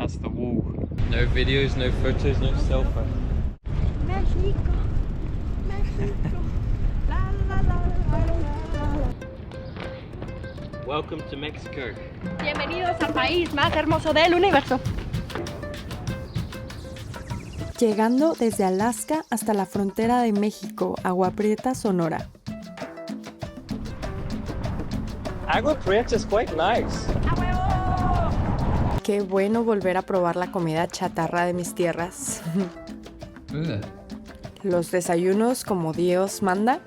That's the wall. No videos, no photos, no selfie. México, México. La, la, la, la, la, la. Welcome to Mexico. Bienvenidos al país más hermoso del universo. Llegando desde Alaska hasta la frontera de México, Agua Prieta, Sonora. Agua Prieta is quite nice. Qué bueno volver a probar la comida chatarra de mis tierras. Los desayunos como Dios manda.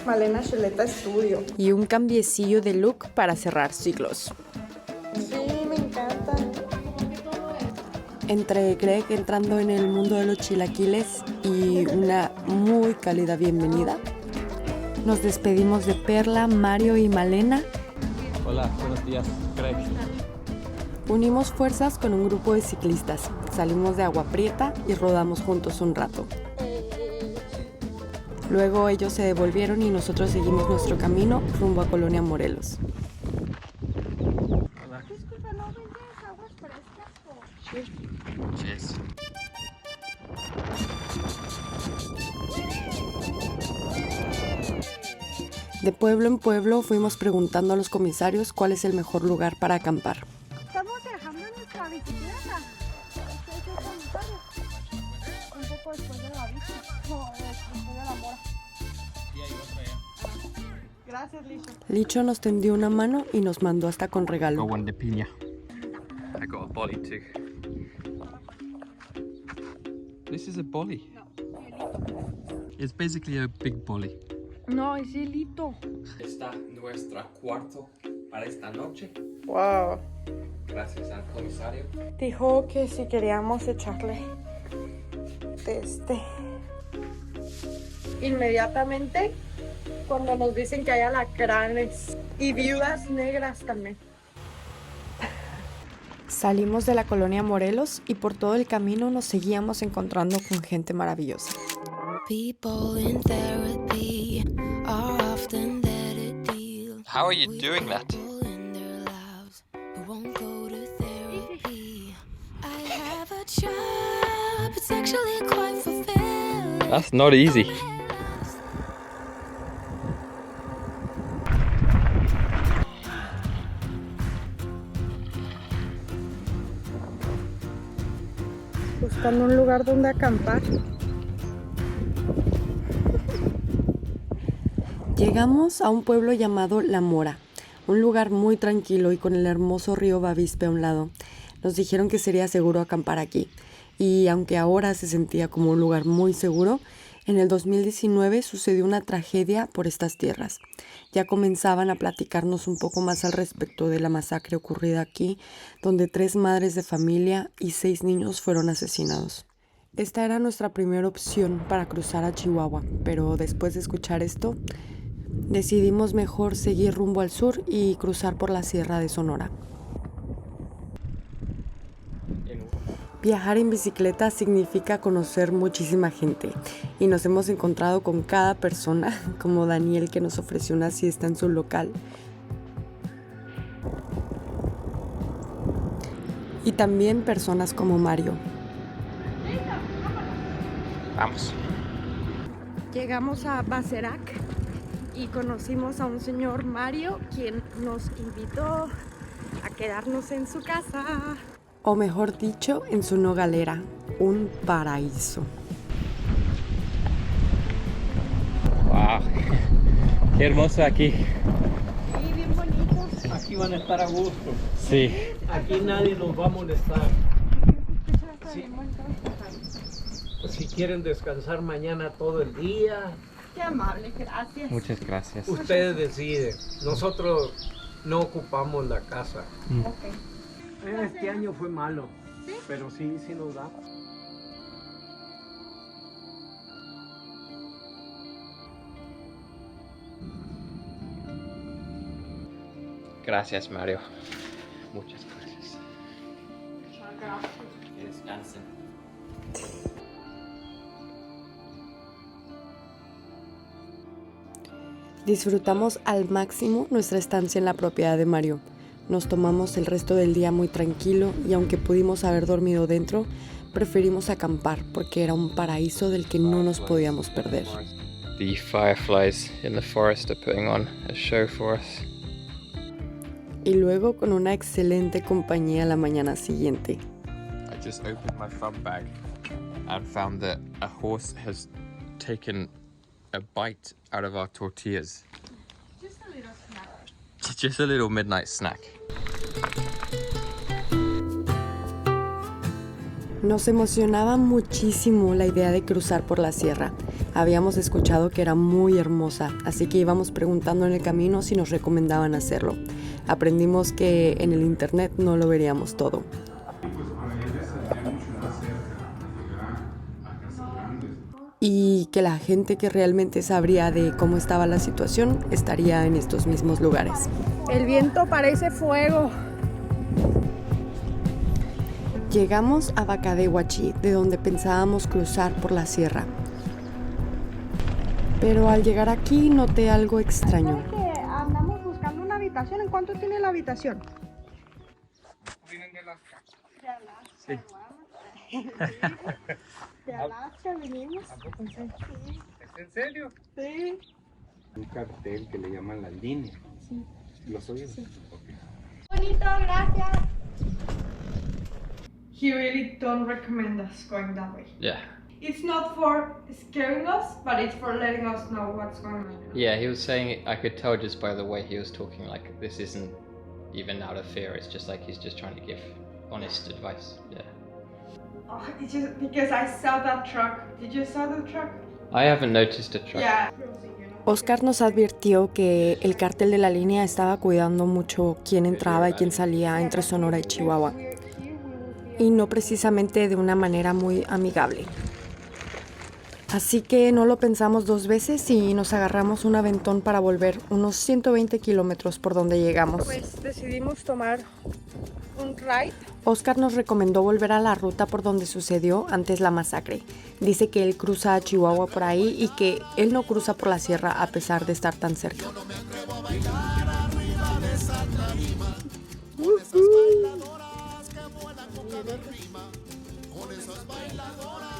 Malena Chuleta Estudio. Y un cambiecillo de look para cerrar ciclos. Sí, me encanta. Entre Greg entrando en el mundo de los chilaquiles y una muy cálida bienvenida, nos despedimos de Perla, Mario y Malena. Hola, buenos días, Greg. Unimos fuerzas con un grupo de ciclistas, salimos de Agua Prieta y rodamos juntos un rato. Luego ellos se devolvieron y nosotros seguimos nuestro camino rumbo a Colonia Morelos. Disculpa, ¿no vendes aguas frescas? Cheers. De pueblo en pueblo fuimos preguntando a los comisarios cuál es el mejor lugar para acampar. Estamos dejando nuestra bicicleta. Este es el comentario. Un poco después de la bici. No, después de la mora. Sí, hay otra ya. Gracias, Licho. Licho nos tendió una mano y nos mandó hasta con regalo. One de piña. I got a bolly too. This is a bolly. It's basically a big bolly. No, es hilito. Está nuestro cuarto para esta noche. Wow. Gracias al comisario. Dijo que si queríamos echarle inmediatamente cuando nos dicen que hay alacranes y viudas negras también. Salimos de la colonia Morelos y por todo el camino nos seguíamos encontrando con gente maravillosa. People in therapy are often there to deal. How are you doing that? People in their lives who won't go to therapy. I have a job, it's actually quite fulfilling. That's not easy. Buscando un lugar donde acampar. Llegamos a un pueblo llamado La Mora, un lugar muy tranquilo y con el hermoso río Bavispe a un lado. Nos dijeron que sería seguro acampar aquí, y aunque ahora se sentía como un lugar muy seguro, en el 2019 sucedió una tragedia por estas tierras. Ya comenzaban a platicarnos un poco más al respecto de la masacre ocurrida aquí, donde 3 madres de familia y 6 niños fueron asesinados. Esta era nuestra primera opción para cruzar a Chihuahua, pero después de escuchar esto, decidimos mejor seguir rumbo al sur y cruzar por la Sierra de Sonora. Viajar en bicicleta significa conocer muchísima gente y nos hemos encontrado con cada persona, como Daniel que nos ofreció una siesta en su local. Y también personas como Mario. Vamos. Llegamos a Baserac y conocimos a un señor Mario, quien nos invitó a quedarnos en su casa. O mejor dicho, en su nogalera, un paraíso. Wow. Qué hermoso aquí. Sí, bien bonitos. Aquí van a estar a gusto. Sí. Aquí nadie nos va a molestar. Sí. Pues si quieren descansar mañana todo el día, Qué amable, gracias. Muchas gracias. ustedes deciden. Nosotros no ocupamos la casa. Ok. Este año fue malo, pero sí nos da. Gracias, Mario. Muchas gracias. Que descansen. Disfrutamos al máximo nuestra estancia en la propiedad de Mario. Nos tomamos el resto del día muy tranquilo y aunque pudimos haber dormido dentro, preferimos acampar porque era un paraíso del que no nos podíamos perder. The fireflies in the forest are putting on a show for us. Y luego con una excelente compañía la mañana siguiente. I just opened my fun bag and found that a horse has taken a bite out of our tortillas. Just a little snack. Just a little midnight snack. Nos emocionaba muchísimo la idea de cruzar por la sierra. Habíamos escuchado que era muy hermosa, así que íbamos preguntando en el camino si nos recomendaban hacerlo. Aprendimos que en el internet no lo veríamos todo. Y que la gente que realmente sabría de cómo estaba la situación estaría en estos mismos lugares. El viento parece fuego. Llegamos a Bacadehuachi, de donde pensábamos cruzar por la sierra. Pero al llegar aquí noté algo extraño. ¿Sabe que andamos buscando una habitación? ¿En cuánto tiene la habitación? Vienen de las casas. De Alaska. De Alaska venimos. ¿A poco sí? ¿Es en serio? Sí. Un cartel que le llaman la línea. Sí. ¿Los oyes? Sí. Okay. Bonito, gracias. He really don't recommend us going that way. Yeah. It's not for scaring us, but it's for letting us know what's going on. Yeah, he was saying, I could tell just by the way he was talking, like this isn't even out of fear, it's just like he's just trying to give honest advice. Yeah. Oh, it's just because I saw that truck. Did you saw the truck? I haven't noticed a truck. Yeah. Oscar nos advirtió que el cártel de la línea estaba cuidando mucho quién entraba y quién salía entre Sonora y Chihuahua. Y no precisamente de una manera muy amigable. Así que no lo pensamos dos veces y nos agarramos un aventón para volver unos 120 kilómetros por donde llegamos. Pues decidimos tomar un ride. Oscar nos recomendó volver a la ruta por donde sucedió antes la masacre. Dice que él cruza a Chihuahua por ahí y que él no cruza por la sierra a pesar de estar tan cerca.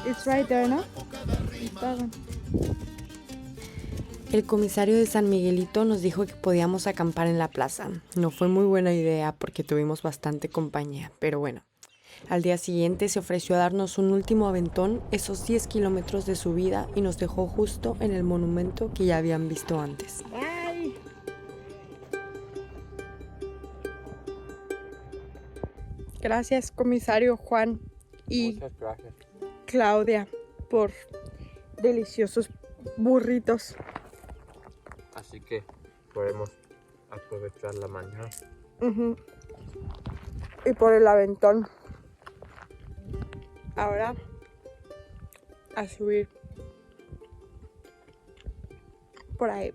It's right there, ¿no? El comisario de San Miguelito nos dijo que podíamos acampar en la plaza. No fue muy buena idea porque tuvimos bastante compañía, pero bueno. Al día siguiente se ofreció a darnos un último aventón, esos 10 kilómetros de subida, y nos dejó justo en el monumento que ya habían visto antes. Ay. Gracias, comisario Juan y Muchas gracias. Claudia, por deliciosos burritos. Así que podemos aprovechar la mañana. Ujú. Y por el aventón. Ahora a subir por ahí.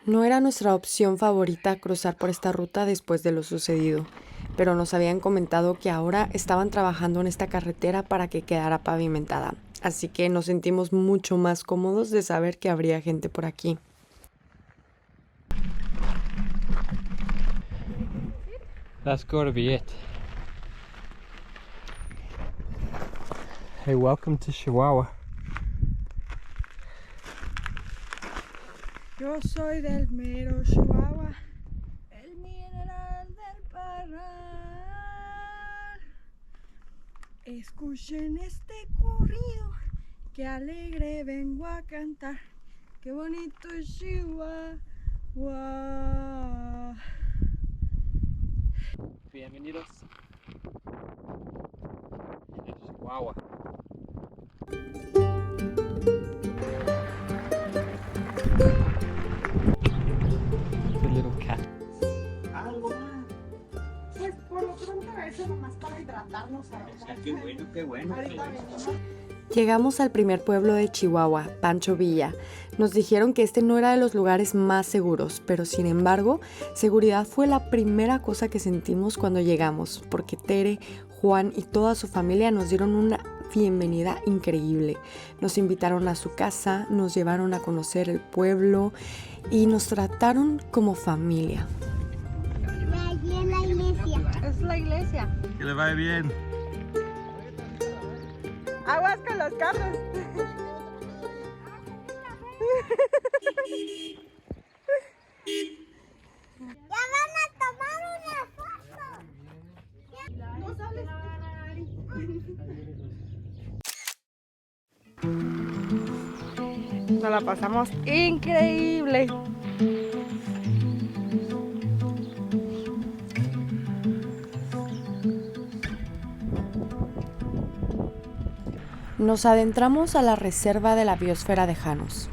No era nuestra opción favorita cruzar por esta ruta después de lo sucedido, pero nos habían comentado que ahora estaban trabajando en esta carretera para que quedara pavimentada, así que nos sentimos mucho más cómodos de saber que habría gente por aquí. That's gotta be it. Hey, welcome to Chihuahua. Yo soy del mero Chihuahua, el mineral del Parral. Escuchen este corrido, que alegre vengo a cantar. Qué bonito es Chihuahua. Bienvenidos a Chihuahua. It's a little cat. Algo más. Pues por lo pronto eso nomás para hidratarnos ahora. Qué bueno, qué bueno. Ahorita venimos. Llegamos al primer pueblo de Chihuahua, Pancho Villa. Nos dijeron que este no era de los lugares más seguros, pero sin embargo, seguridad fue la primera cosa que sentimos cuando llegamos, porque Tere, Juan y toda su familia nos dieron una bienvenida increíble. Nos invitaron a su casa, nos llevaron a conocer el pueblo y nos trataron como familia. Allí en la iglesia. Es la iglesia. Que le vaya bien. Aguas con los carros. ¡Ya van a tomar una foto! No sales. Nos la pasamos increíble. Nos adentramos a la reserva de la biosfera de Janos.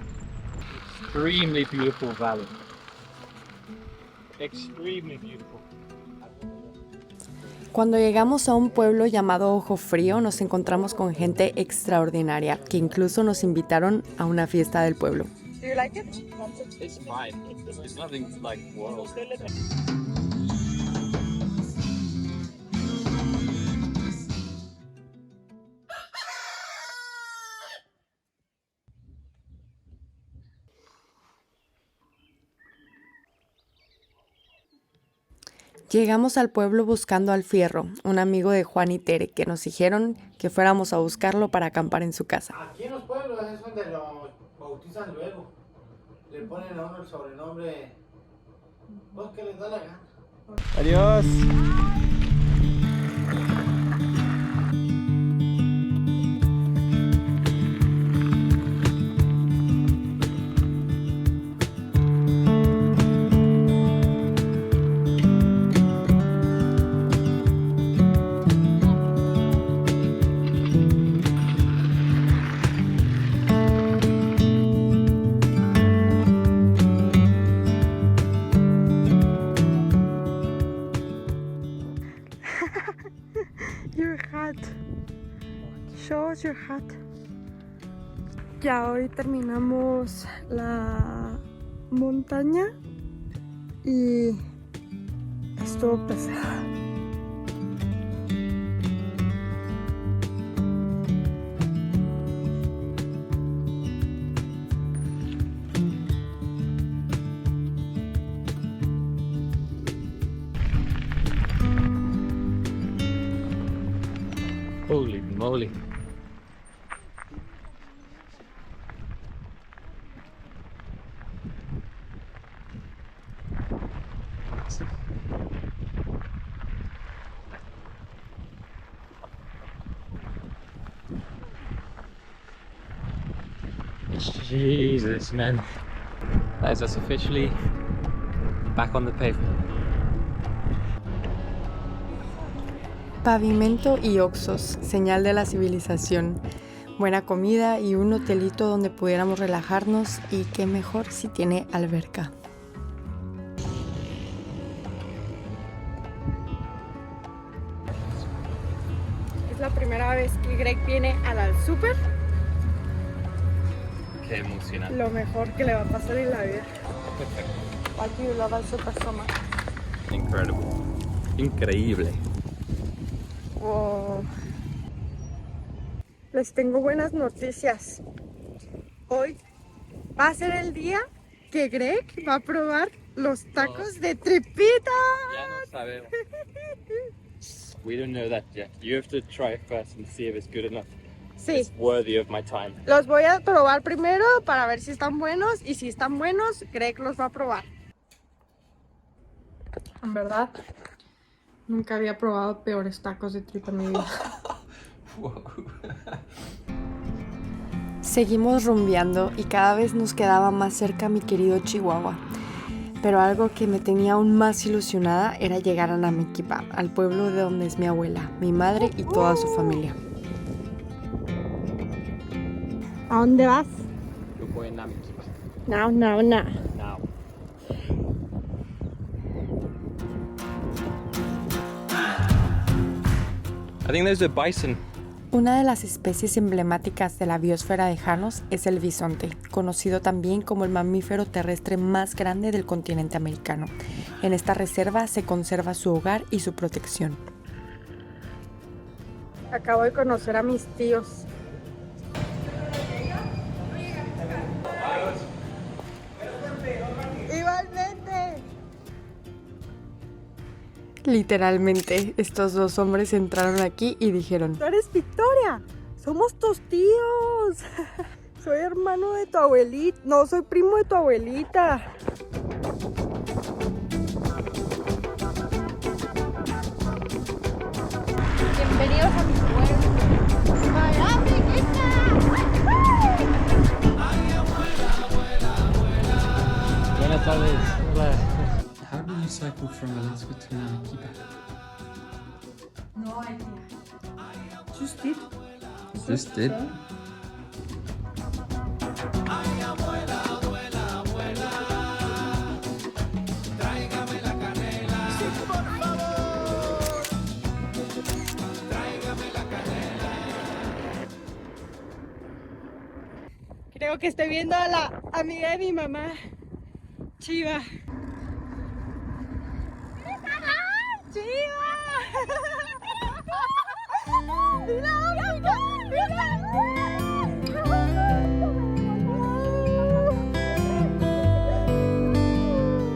Extremely beautiful valley. Extremely beautiful. Cuando llegamos a un pueblo llamado Ojo Frío, nos encontramos con gente extraordinaria que incluso nos invitaron a una fiesta del pueblo. Do you like it? It's fine. There's nothing like world. Llegamos al pueblo buscando al Fierro, un amigo de Juan y Tere, que nos dijeron que fuéramos a buscarlo para acampar en su casa. Aquí en los pueblos es donde lo bautizan luego. Le ponen a uno el sobrenombre, pues que les da la gana. Adiós. Your hat. Show us your hat. Ya hoy terminamos la montaña y estuvo pesado. Holy moly. Jesus, man. That is us officially back on the pavement. Pavimento y oxos, señal de la civilización. Buena comida y un hotelito donde pudiéramos relajarnos y qué mejor si tiene alberca. Es la primera vez que Greg viene al súper. Qué emocionante. Lo mejor que le va a pasar en la vida. Why do you love al súper so much? Incredible. Increíble. Wow. Les tengo buenas noticias. Hoy va a ser el día que Greg va a probar los tacos de tripita. Ya no sabemos. We don't know that yet. You have to try it first and see if it's good enough. Sí, It's worthy of my time. los voy a probar primero para ver si están buenos y si están buenos, Greg los va a probar. En verdad, nunca había probado peores tacos de tripa en mi vida. Seguimos rumbeando y cada vez nos quedaba más cerca mi querido Chihuahua. Pero algo que me tenía aún más ilusionada era llegar a Namequipa, al pueblo de donde es mi abuela, mi madre y toda su familia. ¿A dónde vas? Yo voy a Namequipa. No. Now. I think there's a bison. Una de las especies emblemáticas de la biosfera de Janos es el bisonte, conocido también como el mamífero terrestre más grande del continente americano. En esta reserva se conserva su hogar y su protección. Acabo de conocer a mis tíos. Igualmente. Literalmente, estos dos hombres entraron aquí y dijeron: ¿Tú eres Victoria? Somos tus tíos. Soy hermano de tu abuelita. No, soy primo de tu abuelita. Bienvenidos a mi pueblo. ¡Vaya, amiguita! Buenas tardes. Hola. How do you cycle from Alaska to Arequipa? No idea. Just did. Just did. Creo que estoy viendo a la amiga de mi mamá, Chiva. ¡Chiva! ¡Mira, amiga!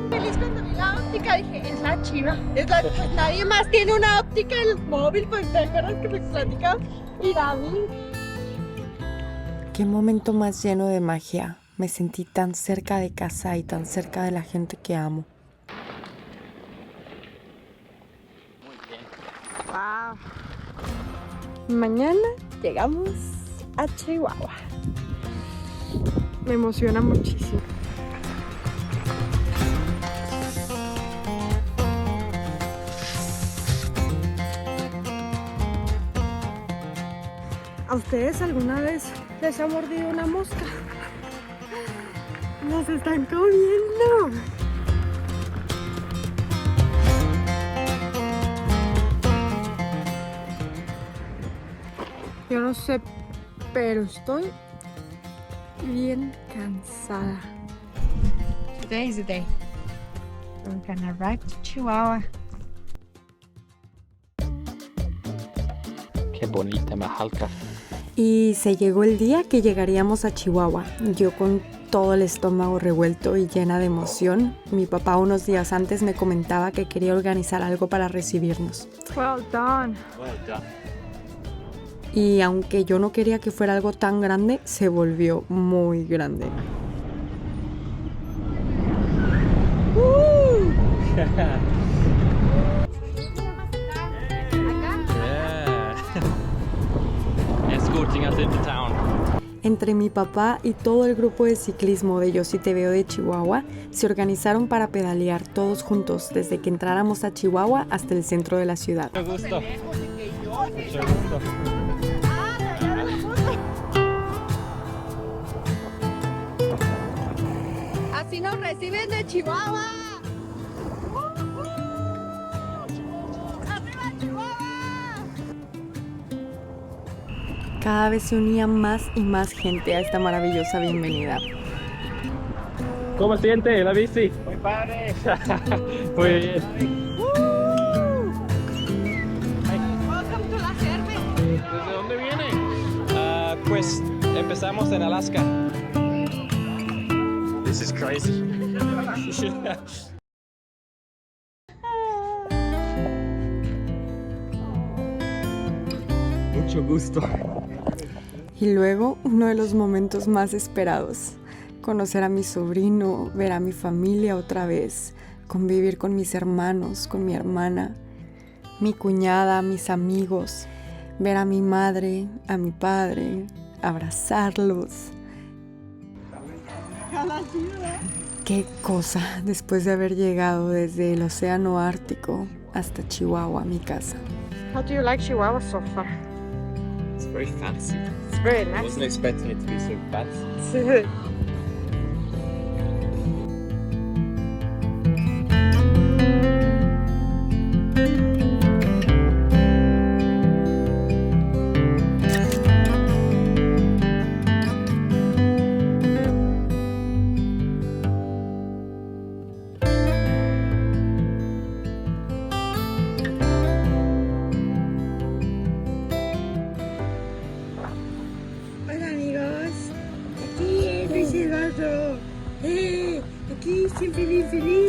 Feliz cuando vi la óptica, dije, es la Chiva. Nadie más tiene una óptica en el móvil, pues te acuerdas que me platicaba. Y David. Qué momento más lleno de magia. Me sentí tan cerca de casa y tan cerca de la gente que amo. Wow. Mañana llegamos a Chihuahua. Me emociona muchísimo. ¿A ustedes alguna vez les ha mordido una mosca? ¡Nos están comiendo! Yo no sé, pero estoy bien cansada. Today is the day. We're gonna arrive to Chihuahua. Qué bonita Majalca. Y se llegó el día que llegaríamos a Chihuahua. Yo con todo el estómago revuelto y llena de emoción. Mi papá unos días antes me comentaba que quería organizar algo para recibirnos. Well done. Well done. Y aunque yo no quería que fuera algo tan grande, se volvió muy grande. Yeah. Escorting us into town. Entre mi papá y todo el grupo de ciclismo de Yo Sí Te Veo de Chihuahua, se organizaron para pedalear todos juntos desde que entráramos a Chihuahua hasta el centro de la ciudad. Mucho gusto. Mucho gusto. Así nos reciben de Chihuahua. ¡Arriba Chihuahua! Cada vez se unía más y más gente a esta maravillosa bienvenida. ¿Cómo siente la bici? Muy padre. Muy bien. Welcome to la Cerve. ¿Desde dónde viene? Pues empezamos en Alaska. This is crazy. Mucho gusto. Y luego, uno de los momentos más esperados. Conocer a mi sobrino, ver a mi familia otra vez, convivir con mis hermanos, con mi hermana, mi cuñada, mis amigos, ver a mi madre, a mi padre, abrazarlos. Qué cosa, después de haber llegado desde el océano Ártico hasta Chihuahua, mi casa. How do you like Chihuahua so far? It's very fancy. It's very I nice. wasn't expecting it to be so fancy. Sí. Feliz.